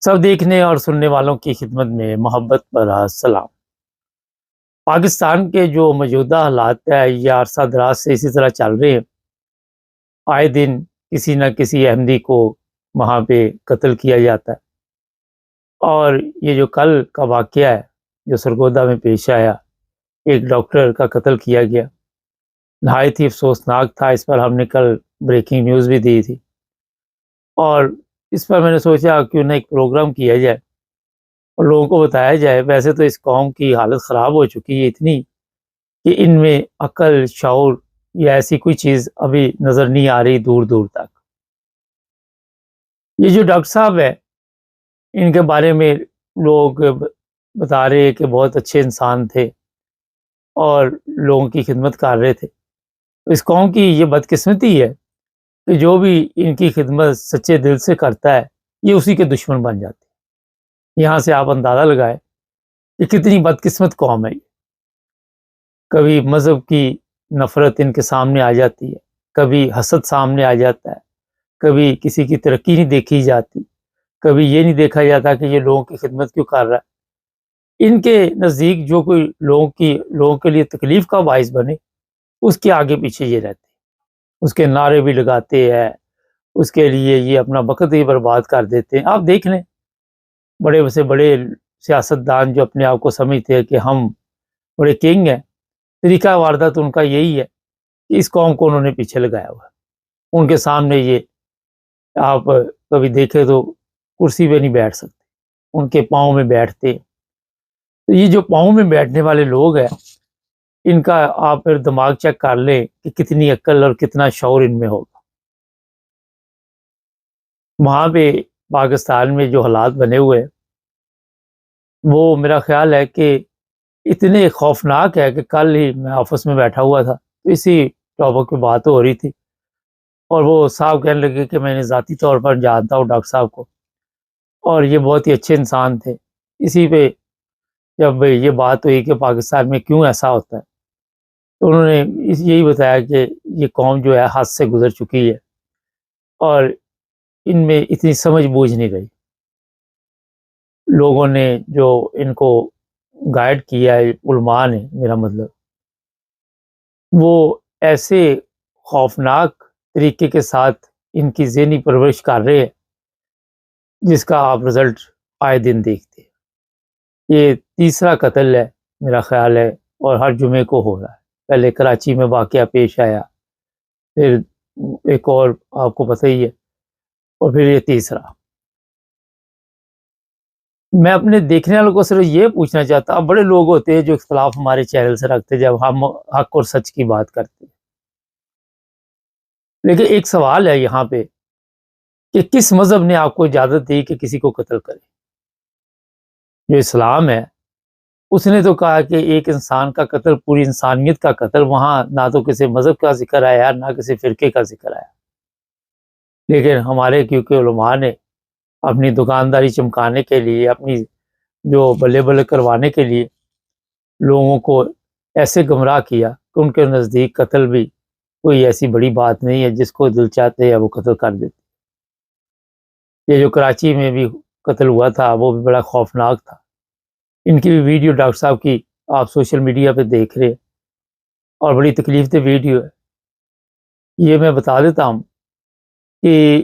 سب دیکھنے اور سننے والوں کی خدمت میں محبت بھرا سلام۔ پاکستان کے جو موجودہ حالات ہے یہ عرصہ دراز سے اسی طرح چل رہے ہیں۔ آئے دن کسی نہ کسی احمدی کو وہاں پہ قتل کیا جاتا ہے، اور یہ جو کل کا واقعہ ہے جو سرگودا میں پیش آیا، ایک ڈاکٹر کا قتل کیا گیا، نہایت ہی افسوسناک تھا۔ اس پر ہم نے کل بریکنگ نیوز بھی دی تھی، اور اس پر میں نے سوچا کیوں نہ ایک پروگرام کیا جائے اور لوگوں کو بتایا جائے۔ ویسے تو اس قوم کی حالت خراب ہو چکی ہے اتنی کہ ان میں عقل، شعور یا ایسی کوئی چیز ابھی نظر نہیں آ رہی دور دور تک۔ یہ جو ڈاکٹر صاحب ہے، ان کے بارے میں لوگ بتا رہے ہیں کہ بہت اچھے انسان تھے اور لوگوں کی خدمت کر رہے تھے۔ اس قوم کی یہ بدقسمتی ہے کہ جو بھی ان کی خدمت سچے دل سے کرتا ہے یہ اسی کے دشمن بن جاتے ہیں۔ یہاں سے آپ اندازہ لگائے کہ کتنی بدقسمت قوم ہے یہ۔ کبھی مذہب کی نفرت ان کے سامنے آ جاتی ہے، کبھی حسد سامنے آ جاتا ہے، کبھی کسی کی ترقی نہیں دیکھی جاتی، کبھی یہ نہیں دیکھا جاتا کہ یہ لوگوں کی خدمت کیوں کر رہا ہے۔ ان کے نزدیک جو کوئی لوگوں کے لیے تکلیف کا باعث بنے، اس کے آگے پیچھے یہ رہتے ہیں، اس کے نعرے بھی لگاتے ہیں، اس کے لیے یہ اپنا وقت ہی برباد کر دیتے ہیں۔ آپ دیکھ لیں، بڑے سے بڑے سیاستدان جو اپنے آپ کو سمجھتے ہیں کہ ہم بڑے کنگ ہیں، طریقہ واردات ان کا یہی ہے کہ اس قوم کو انہوں نے پیچھے لگایا ہوا ہے۔ ان کے سامنے یہ آپ کبھی دیکھیں تو کرسی پہ نہیں بیٹھ سکتے، ان کے پاؤں میں بیٹھتے ہیں۔ تو یہ جو پاؤں میں بیٹھنے والے لوگ ہیں، ان کا آپ پھر دماغ چیک کر لیں کہ کتنی عقل اور کتنا شعور ان میں ہوگا۔ وہاں پہ پاکستان میں جو حالات بنے ہوئے ہیں، وہ میرا خیال ہے کہ اتنے خوفناک ہے کہ کل ہی میں آفس میں بیٹھا ہوا تھا، اسی ٹاپک پہ بات ہو رہی تھی، اور وہ صاحب کہنے لگے کہ میں نے ذاتی طور پر جانتا ہوں ڈاکٹر صاحب کو، اور یہ بہت ہی اچھے انسان تھے۔ اسی پہ جب یہ بات ہوئی کہ پاکستان میں کیوں ایسا ہوتا ہے، تو انہوں نے یہی بتایا کہ یہ قوم جو ہے حد سے گزر چکی ہے، اور ان میں اتنی سمجھ بوجھ نہیں رہی۔ لوگوں نے جو ان کو گائیڈ کیا ہے، علماء نے میرا مطلب، وہ ایسے خوفناک طریقے کے ساتھ ان کی ذہنی پرورش کر رہے ہیں جس کا آپ رزلٹ آئے دن دیکھتے ہیں۔ یہ تیسرا قتل ہے میرا خیال ہے، اور ہر جمعے کو ہو رہا ہے۔ پہلے کراچی میں واقعہ پیش آیا، پھر ایک اور آپ کو پتہ ہی ہے، اور پھر یہ تیسرا۔ میں اپنے دیکھنے والوں کو صرف یہ پوچھنا چاہتا ہوں، بڑے لوگ ہوتے ہیں جو اختلاف ہمارے چینل سے رکھتے ہیں جب ہم حق اور سچ کی بات کرتے ہیں، لیکن ایک سوال ہے یہاں پہ کہ کس مذہب نے آپ کو اجازت دی کہ کسی کو قتل کرے؟ جو اسلام ہے اس نے تو کہا کہ ایک انسان کا قتل پوری انسانیت کا قتل، وہاں نہ تو کسی مذہب کا ذکر آیا نہ کسی فرقے کا ذکر آیا۔ لیکن ہمارے کیونکہ علماء نے اپنی دکانداری چمکانے کے لیے، اپنی جو بلے بلے کروانے کے لیے لوگوں کو ایسے گمراہ کیا کہ ان کے نزدیک قتل بھی کوئی ایسی بڑی بات نہیں ہے، جس کو دل چاہتے ہیں وہ قتل کر دیتے۔ یہ جو کراچی میں بھی قتل ہوا تھا وہ بھی بڑا خوفناک تھا۔ ان کی بھی ویڈیو ڈاکٹر صاحب کی آپ سوشل میڈیا پہ دیکھ رہے ہیں، اور بڑی تکلیف دہ ویڈیو ہے۔ یہ میں بتا دیتا ہوں کہ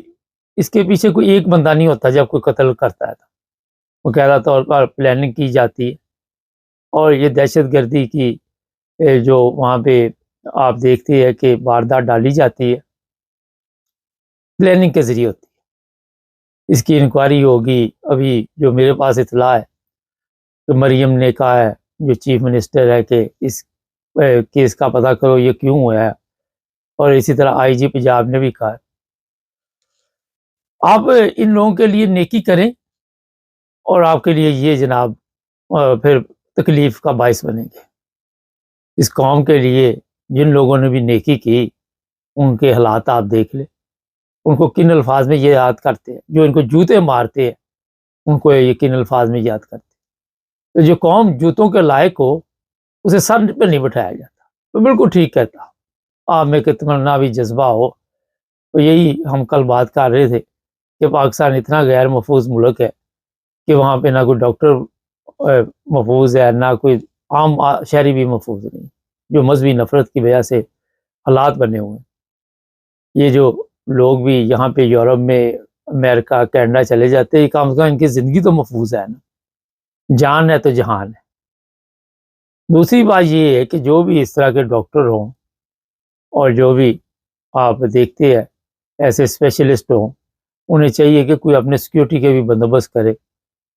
اس کے پیچھے کوئی ایک بندہ نہیں ہوتا جب کوئی قتل کرتا ہے، تو باقاعدہ طور پر پلاننگ کی جاتی ہے، اور یہ دہشت گردی کی جو وہاں پہ آپ دیکھتے ہیں کہ واردات ڈالی جاتی ہے، پلاننگ کے ذریعے ہوتی ہے۔ اس کی انکوائری ہوگی۔ ابھی جو میرے پاس اطلاع ہے کہ مریم نے کہا ہے، جو چیف منسٹر ہے، کہ اس کیس کا پتہ کرو یہ کیوں ہوا ہے، اور اسی طرح آئی جی پنجاب نے بھی کہا ہے۔ آپ ان لوگوں کے لیے نیکی کریں اور آپ کے لیے یہ جناب پھر تکلیف کا باعث بنیں گے۔ اس قوم کے لیے جن لوگوں نے بھی نیکی کی، ان کے حالات آپ دیکھ لیں، ان کو کن الفاظ میں یہ یاد کرتے ہیں، جو ان کو جوتے مارتے ہیں ان کو یہ کن الفاظ میں یاد کرتے ہیں۔ تو جو قوم جوتوں کے لائق ہو اسے سر پہ نہیں بٹھایا جاتا۔ تو بالکل ٹھیک کہتا، آپ میں کہ تمنا بھی جذبہ ہو۔ تو یہی ہم کل بات کر رہے تھے کہ پاکستان اتنا غیر محفوظ ملک ہے کہ وہاں پہ نہ کوئی ڈاکٹر محفوظ ہے، نہ کوئی عام شہری بھی محفوظ نہیں، جو مذہبی نفرت کی وجہ سے حالات بنے ہوئے ہیں۔ یہ جو لوگ بھی یہاں پہ یورپ میں، امریکہ، کینیڈا چلے جاتے ہیں، کم از کم ان کی زندگی تو محفوظ ہے نا، جان ہے تو جہان ہے۔ دوسری بات یہ ہے کہ جو بھی اس طرح کے ڈاکٹر ہوں اور جو بھی آپ دیکھتے ہیں ایسے اسپیشلسٹ ہوں، انہیں چاہیے کہ کوئی اپنے سیکیورٹی کے بھی بندوبست کرے،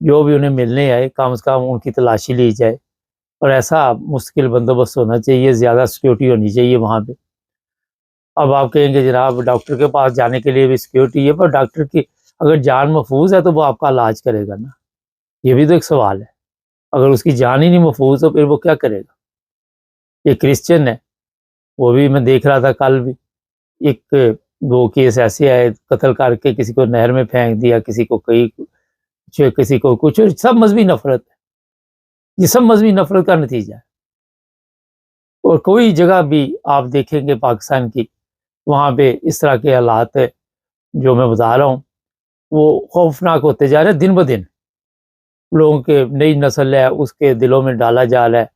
جو بھی انہیں ملنے آئے کم از کم ان کی تلاشی لی جائے، اور ایسا مستقل بندوبست ہونا چاہیے، زیادہ سیکیورٹی ہونی چاہیے وہاں پہ۔ اب آپ کہیں گے جناب ڈاکٹر کے پاس جانے کے لیے بھی سیکیورٹی ہے، پر ڈاکٹر کی اگر جان محفوظ ہے تو وہ آپ کا علاج کرے گا نا، یہ بھی تو ایک سوال ہے۔ اگر اس کی جان ہی نہیں محفوظ تو پھر وہ کیا کرے گا؟ یہ کرسچن ہے، وہ بھی میں دیکھ رہا تھا کل بھی، ایک دو کیس ایسے آئے، قتل کر کے کسی کو نہر میں پھینک دیا، کسی کو کسی کو کچھ، اور سب مذہبی نفرت ہے، یہ سب مذہبی نفرت کا نتیجہ ہے۔ اور کوئی جگہ بھی آپ دیکھیں گے پاکستان کی، وہاں پہ اس طرح کے حالات ہے جو میں بتا رہا ہوں وہ خوفناک ہوتے جا رہے ہیں دن بدن۔ لوگوں کے نئی نسل ہے اس کے دلوں میں ڈالا جا رہا ہے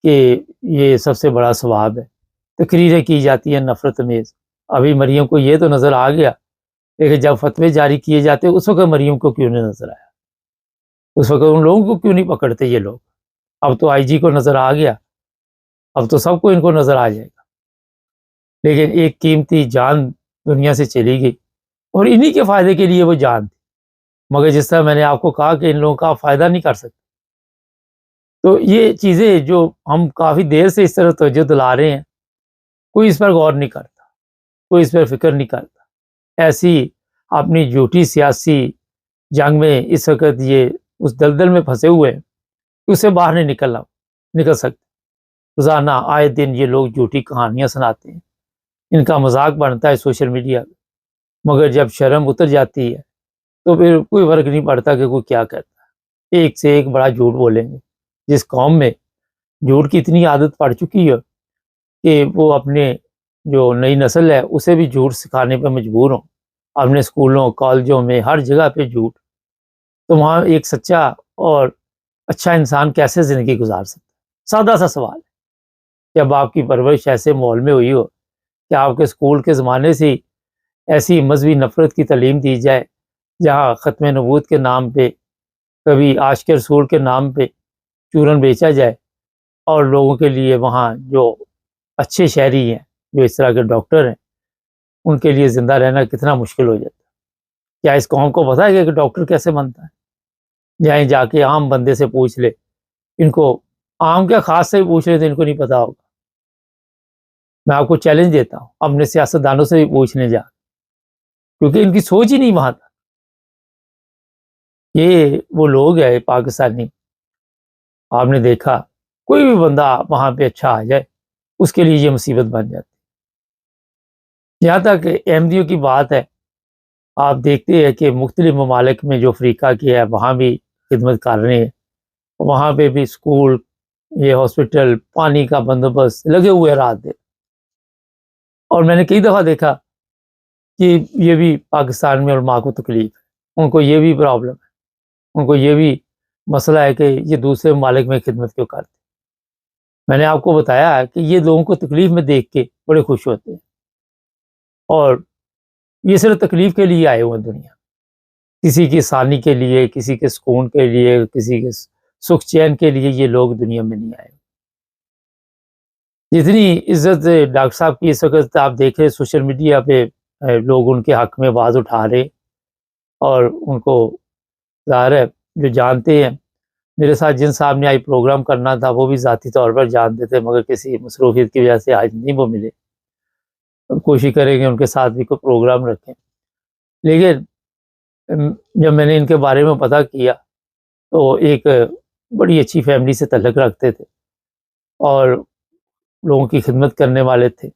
کہ یہ سب سے بڑا ثواب ہے، تقریریں کی جاتی ہیں نفرت امیز۔ ابھی مریم کو یہ تو نظر آ گیا، لیکن جب فتوے جاری کیے جاتے اس وقت مریم کو کیوں نہیں نظر آیا؟ اس وقت ان لوگوں کو کیوں نہیں پکڑتے یہ لوگ؟ اب تو آئی جی کو نظر آ گیا، اب تو سب کو ان کو نظر آ جائے گا۔ لیکن ایک قیمتی جان دنیا سے چلی گئی، اور انہی کے فائدے کے لیے وہ جان تھی، مگر جس طرح میں نے آپ کو کہا کہ ان لوگوں کا آپ فائدہ نہیں کر سکتے۔ تو یہ چیزیں جو ہم کافی دیر سے اس طرح توجہ دلا رہے ہیں، کوئی اس پر غور نہیں کرتا، کوئی اس پر فکر نہیں کرتا۔ ایسی اپنی جھوٹی سیاسی جنگ میں اس وقت یہ اس دلدل میں پھنسے ہوئے ہیں کہ اس سے باہر نہیں نکل سکتے۔ روزانہ آئے دن یہ لوگ جھوٹی کہانیاں سناتے ہیں، ان کا مذاق بنتا ہے سوشل میڈیا پہ، مگر جب شرم اتر جاتی ہے تو پھر کوئی فرق نہیں پڑتا کہ کوئی کیا کہتا ہے، ایک سے ایک بڑا جھوٹ بولیں گے۔ جس قوم میں جھوٹ کی اتنی عادت پڑ چکی ہے کہ وہ اپنے جو نئی نسل ہے اسے بھی جھوٹ سکھانے پہ مجبور ہوں، اپنے اسکولوں کالجوں میں ہر جگہ پہ جھوٹ، تو وہاں ایک سچا اور اچھا انسان کیسے زندگی گزار سکتا ہے؟ سادہ سا سوال ہے۔ جب آپ کی پرورش ایسے ماحول میں ہوئی ہو کہ آپ کے اسکول کے زمانے سے ایسی مذہبی نفرت کی تعلیم دی جائے، جہاں ختم نبوت کے نام پہ، کبھی عاشق رسول کے نام پہ چورن بیچا جائے، اور لوگوں کے لیے وہاں جو اچھے شہری ہیں، جو اس طرح کے ڈاکٹر ہیں، ان کے لیے زندہ رہنا کتنا مشکل ہو جاتا ہے۔ کیا اس قوم کو پتہ ہے کہ ڈاکٹر کیسے بنتا ہے؟ جائیں جا کے عام بندے سے پوچھ لے، ان کو عام کیا خاص سے بھی پوچھ لے تو ان کو نہیں پتا ہوگا۔ میں آپ کو چیلنج دیتا ہوں، اپنے سیاستدانوں سے بھی پوچھنے جا، کیونکہ ان کی سوچ ہی نہیں وہاں تک۔ یہ وہ لوگ ہیں پاکستانی، آپ نے دیکھا کوئی بھی بندہ وہاں پہ اچھا آ جائے اس کے لیے یہ مصیبت بن جاتی۔ یہاں تک احمدیوں کی بات ہے، آپ دیکھتے ہیں کہ مختلف ممالک میں جو افریقہ کی ہے وہاں بھی خدمت کر رہے ہیں، وہاں پہ بھی اسکول، یہ ہاسپٹل، پانی کا بندوبست لگے ہوئے رات دن۔ اور میں نے کئی دفعہ دیکھا کہ یہ بھی پاکستان میں علماء کو تکلیف ہے، ان کو یہ بھی پرابلم ہے، ان کو یہ بھی مسئلہ ہے کہ یہ دوسرے ممالک میں خدمت کیوں کرتے۔ میں نے آپ کو بتایا کہ یہ لوگوں کو تکلیف میں دیکھ کے بڑے خوش ہوتے ہیں، اور یہ صرف تکلیف کے لیے آئے ہوئے ہیں دنیا، کسی کی آسانی کے لیے، کسی کے سکون کے لیے، کسی کے سکھ چین کے لیے یہ لوگ دنیا میں نہیں آئے۔ جتنی عزت ڈاکٹر صاحب کی اس وقت آپ دیکھیں سوشل میڈیا پہ لوگ ان کے حق میں آواز اٹھا رہے، اور ان کو ظاہر ہے جو جانتے ہیں، میرے ساتھ جن صاحب نے آج پروگرام کرنا تھا وہ بھی ذاتی طور پر جانتے تھے، مگر کسی مصروفیت کی وجہ سے آج نہیں وہ ملے۔ کوشش کریں گے ان کے ساتھ بھی کوئی پروگرام رکھیں۔ لیکن جب میں نے ان کے بارے میں پتہ کیا تو ایک بڑی اچھی فیملی سے تعلق رکھتے تھے، اور لوگوں کی خدمت کرنے والے تھے،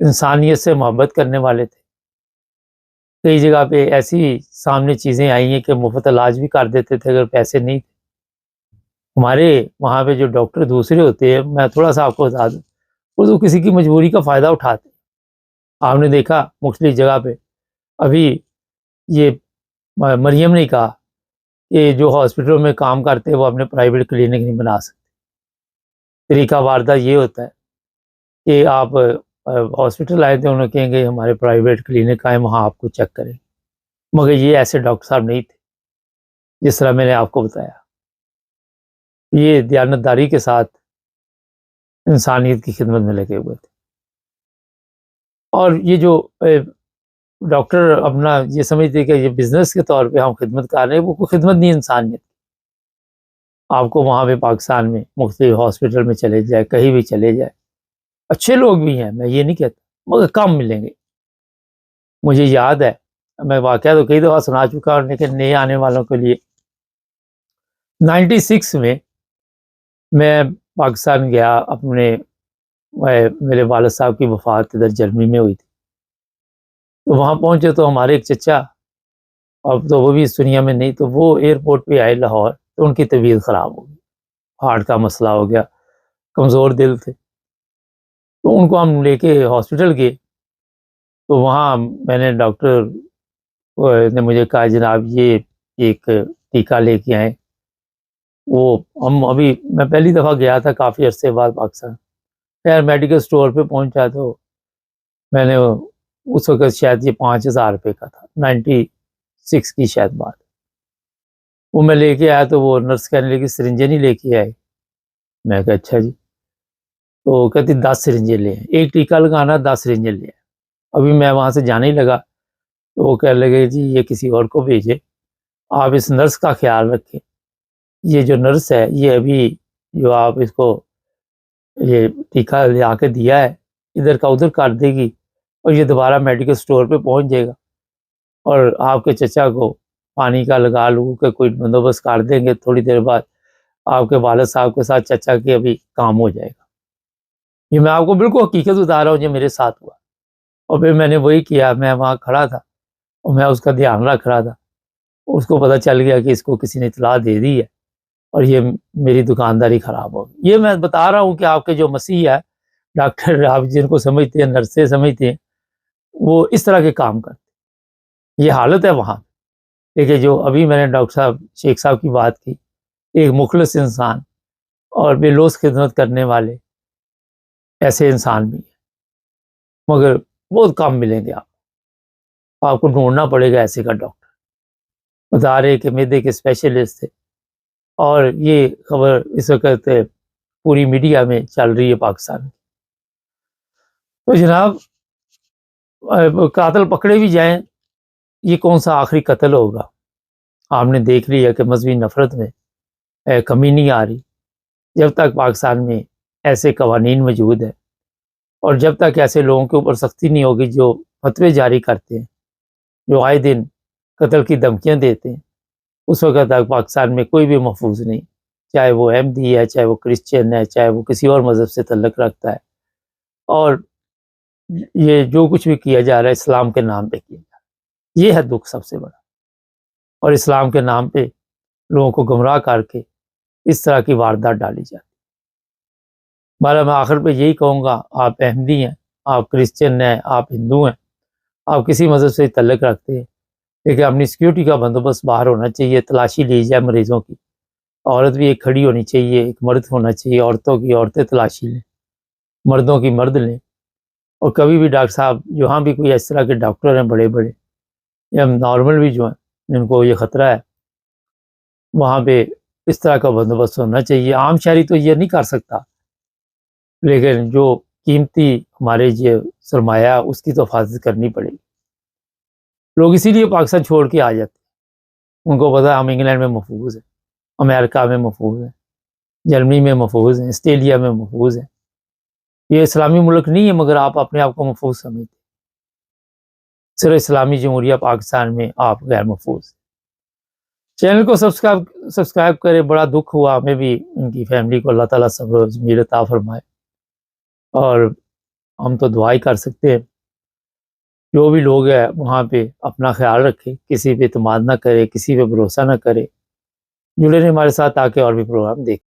انسانیت سے محبت کرنے والے تھے۔ کئی جگہ پہ ایسی سامنے چیزیں آئی ہیں کہ مفت علاج بھی کر دیتے تھے اگر پیسے نہیں تھے۔ ہمارے وہاں پہ جو ڈاکٹر دوسرے ہوتے ہیں، میں تھوڑا سا آپ کو بتا دوں، وہ تو کسی کی مجبوری کا فائدہ اٹھاتے ہیں۔ آپ نے دیکھا مختلف جگہ پہ، ابھی یہ مریم نے کہا کہ جو ہاسپٹلوں میں کام کرتے ہیں وہ اپنے پرائیویٹ کلینک نہیں بنا سکتے. طریقہ واردہ یہ ہوتا ہے کہ آپ ہاسپٹل آئے تھے، انہوں نے کہیں گے ہمارے پرائیویٹ کلینک آئے، وہاں آپ کو چیک کریں. مگر یہ ایسے ڈاکٹر صاحب نہیں تھے جس طرح میں نے آپ کو بتایا. یہ دیانتداری کے ساتھ انسانیت کی خدمت میں لگے ہوئے تھے. اور یہ جو ڈاکٹر اپنا یہ سمجھتے کہ یہ بزنس کے طور پہ ہم خدمت کر رہے ہیں، وہ کوئی خدمت نہیں انسانیت. آپ کو وہاں پہ پاکستان میں مختلف ہاسپٹل میں چلے جائے، کہیں بھی چلے جائے، اچھے لوگ بھی ہیں، میں یہ نہیں کہتا، مگر کم ملیں گے. مجھے یاد ہے، میں واقعہ تو کئی دفعہ سنا چکا ہوں، لیکن نئے آنے والوں کے لیے 96 میں میں پاکستان گیا. اپنے میرے والد صاحب کی وفات ادھر جرمنی میں ہوئی تھی. تو وہاں پہنچے تو ہمارے ایک چچا، اب تو وہ بھی اس دنیا میں نہیں، تو وہ ایئرپورٹ پہ آئے لاہور، تو ان کی طبیعت خراب ہو گئی، ہارٹ کا مسئلہ ہو گیا، کمزور دل تھے. تو ان کو ہم لے کے ہاسپٹل گئے. تو وہاں میں نے ڈاکٹر نے مجھے کہا جناب یہ ایک ٹیکہ لے کے آئیں. وہ میں پہلی دفعہ گیا تھا کافی عرصے بعد پاکستان. خیر میڈیکل اسٹور پہ پہنچا تو میں نے اس وقت شاید یہ 5000 روپے کا تھا، 96 کی شاید بات. وہ میں لے کے آیا تو وہ نرس کہنے لگی سرنجیں نہیں لے کے آئے. میں کہا اچھا جی. تو کہتی 10 سرنجیں لے آئے، ایک ٹیکہ لگانا 10 سرنجیں لے آئے. ابھی میں وہاں سے جانے ہی لگا تو وہ کہنے لگے جی یہ کسی اور کو بھیجے، آپ اس نرس کا خیال رکھیں. یہ جو نرس ہے یہ ابھی جو آپ اس کو یہ ٹیکہ لے آ کے دیا ہے ادھر کا ادھر کر دے گی، اور یہ دوبارہ میڈیکل اسٹور پہ پہنچ جائے گا، اور آپ کے چچا کو پانی کا لگا لوں کہ کوئی بندوبست کر دیں گے. تھوڑی دیر بعد آپ کے والد صاحب کے ساتھ چچا کے ابھی کام ہو جائے گا. یہ میں آپ کو بالکل حقیقت بتا رہا ہوں، جو میرے ساتھ ہوا. اور پھر میں نے وہی کیا. میں وہاں کھڑا تھا اور میں اس کا دھیان رکھ رہا تھا. اس کو پتہ چل گیا کہ اس کو کسی نے اطلاع دے دی ہے اور یہ میری دکانداری خراب ہو گئی. یہ میں بتا رہا ہوں کہ آپ کے جو مسیح ہے ڈاکٹر، آپ جن کو سمجھتے ہیں نرسیں سمجھتے ہیں، وہ اس طرح کے کام کرتے. یہ حالت ہے وہاں. لیکن جو ابھی میں نے ڈاکٹر صاحب شیخ صاحب کی بات کی، ایک مخلص انسان اور بے لوث خدمت کرنے والے ایسے انسان بھی ہیں، مگر بہت کم ملیں گے. آپ کو ڈھونڈنا پڑے گا ایسے کا ڈاکٹر. بتا رہے کہ معدے کے اسپیشلسٹ تھے، اور یہ خبر اس وقت پوری میڈیا میں چل رہی ہے پاکستان میں. تو جناب قاتل پکڑے بھی جائیں، یہ کون سا آخری قتل ہوگا؟ آپ نے دیکھ لیا کہ مذہبی نفرت میں کمی نہیں آ رہی. جب تک پاکستان میں ایسے قوانین موجود ہیں اور جب تک ایسے لوگوں کے اوپر سختی نہیں ہوگی جو فتوے جاری کرتے ہیں، جو آئے دن قتل کی دھمکیاں دیتے ہیں، اس وقت تک پاکستان میں کوئی بھی محفوظ نہیں، چاہے وہ احمدی ہے، چاہے وہ کرسچن ہے، چاہے وہ کسی اور مذہب سے تعلق رکھتا ہے. اور یہ جو کچھ بھی کیا جا رہا ہے اسلام کے نام پہ کیا جا رہا ہے. یہ ہے دکھ سب سے بڑا. اور اسلام کے نام پہ لوگوں کو گمراہ کر کے اس طرح کی واردات ڈالی جاتی. بہرحال میں آخر پہ یہی کہوں گا، آپ احمدی ہیں، آپ کرسچن ہیں، آپ ہندو ہیں، آپ کسی مذہب سے تعلق رکھتے ہیں، لیکن اپنی سیکیورٹی کا بندوبست باہر ہونا چاہیے. تلاشی لی جائے مریضوں کی. عورت بھی ایک کھڑی ہونی چاہیے، ایک مرد ہونا چاہیے. عورتوں کی عورتیں تلاشی لیں، مردوں کی مرد لیں. اور کبھی بھی ڈاکٹر صاحب جہاں بھی کوئی اس طرح کے ڈاکٹر ہیں بڑے بڑے یا نارمل بھی جو ہیں جن کو یہ خطرہ ہے، وہاں پہ اس طرح کا بندوبست ہونا چاہیے. عام شہری تو یہ نہیں کر سکتا، لیکن جو قیمتی ہمارے یہ سرمایہ اس کی تو حفاظت کرنی پڑے گی. لوگ اسی لیے پاکستان چھوڑ کے آ جاتے ہیں. ان کو پتہ ہے ہم انگلینڈ میں محفوظ ہیں، امریکہ میں محفوظ ہیں، جرمنی میں محفوظ ہیں، آسٹریلیا میں محفوظ ہیں. یہ اسلامی ملک نہیں ہے مگر آپ اپنے آپ کو محفوظ سمجھتے. صرف اسلامی جمہوریہ پاکستان میں آپ غیر محفوظ. چینل کو سبسکرائب کرے. بڑا دکھ ہوا ہمیں بھی، ان کی فیملی کو اللہ تعالیٰ صبر و جمیل عطا فرمائے. اور ہم تو دعا ہی کر سکتے ہیں. جو بھی لوگ ہیں وہاں پہ اپنا خیال رکھے، کسی پہ اعتماد نہ کرے، کسی پہ بھروسہ نہ کرے. جڑے رہیں ہمارے ساتھ تاکہ اور بھی پروگرام دیکھ